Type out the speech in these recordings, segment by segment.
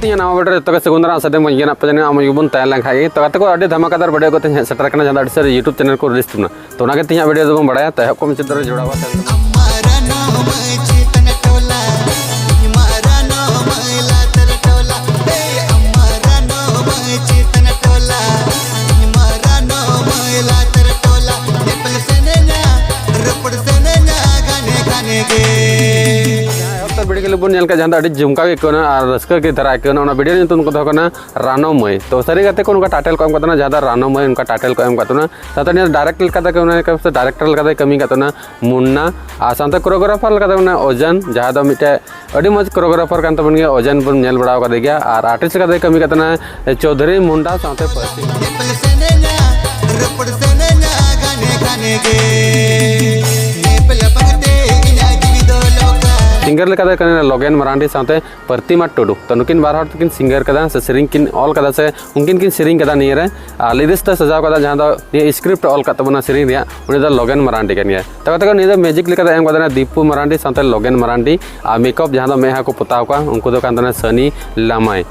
तीन नाम वीडियो तो सेगुंदरा सदे मंगे ना पजने आम युबन तैयार लंखाई तो कते को अडी धमाकेदार वीडियो को तीन सेटर करना जहां अडी यूट्यूब चैनल को रिलीज तुना तो ना के तीन वीडियो दो बड़ाया तह को मित्र जोड़ावा वीडियो बन नेल का जहां अडी झुमका के कोना और रस्कर के तरह के ना वीडियो नितुन को दो रानो मई तो सारी गाते को उनका टाइटल को एम करतना ज्यादा रानो मई उनका टाइटल को एम करतना साथ ने डायरेक्ट लगा के उन्हें कब से डायरेक्टर लगा कमी करतना मुन्ना आ साथ कोरियोग्राफर लगा उन्हें ओजन जहां दो मिटे अडी मज कोरियोग्राफर कान तबन गे ओजन बन नेल बड़ाव का गया और आर्टिस्ट का कमी करतना चौधरी मुंडा साथे सिंगर लेका लगेन मरांडी साथे प्रतिमा टुडू तो नुकिन बार हर किन सिंगर कदा से सेरिंग किन ऑल कदा से उनकिन किन सेरिंग कदा निये रे लिरिक्स त सजाव कदा जहां दो ये स्क्रिप्ट ऑल कत बना सेरिंग रिया उनी द लगेन मरांडी कन गया तो कत ने मैजिक लेका एम कदा दीपू मरांडी साथे लगेन मरांडी आ मेकअप जहां दो मेहा को पताव का उनको दो कांदना सनी लामाई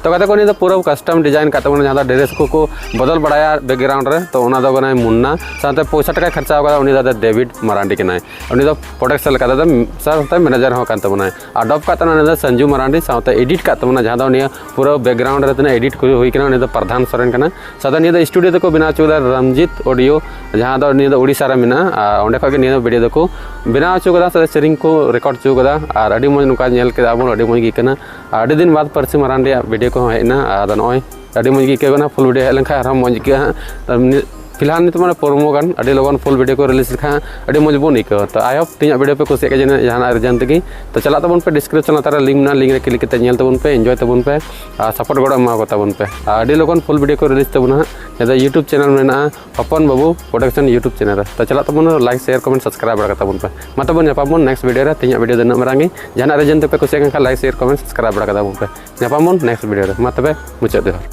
तो कहते को नहीं पूरा कस्टम डिजाइन करते जहाँ ड्रेस को बदल बढ़ाया बैकग्राउंड रे तो मुन्ना साथ पैसा टका खर्चा होगा डेविड मरांडी के उनी प्रोडक्शन सर होता मैनेजर हों तबना और डब का संजू मरांडी साथ एडिट का जहाँ पूरा बैकग्राउंड रे एडिट हुई प्रधान सोरेन का साथ नहीं स्टूडियो को बनाव चुका रंजीत ऑडियो जहाँ उड़ीसा रे मेना अंडे खो वीडियो को बनाव चुका सेरिंग को रिकॉर्ड चुका और अड़ी मज नुका बन अड़ी मज गीकना अड़ी दिन बाद परसी मरांडी वीडियो को हेना नॉय अड़ी मज गीकना फुल वीडियो हेलन खा मज गया फिलहाल नित मैं प्रोमो गान अड़ी लगन फुल वीडियो को रिलीज लिखा अड़ी मज बन आइका तो आई होप तीन वीडियो पे कुछ जहाँ रिजन तक तो चला तबन पे डिस्क्रिप्शन तारा लिंक ना लिंक रे क्लिक करते नेल तबन पे एंजॉय तबन पे सपोर्ट गड़ एमा को तबन पे अड़ी लगन फुल वीडियो को रिलीज तबना जहाँ यूट्यूब चैनल में पपन बाबू प्रोडक्शन यूट्यूब चैनल तो चला तबन लाइक शेयर कमेंट सब्सक्राइब बड़ा तबन पे मा तबन नापामन नेक्स्ट वीडियो रे तीन वीडियो दिन मरांगी जहाँ रिजन पे कुछ लाइक शेयर कमेंट सब्सक्राइब बड़ा तबन पे नापामन नेक्स्ट वीडियो रे मा तबे मुचाद।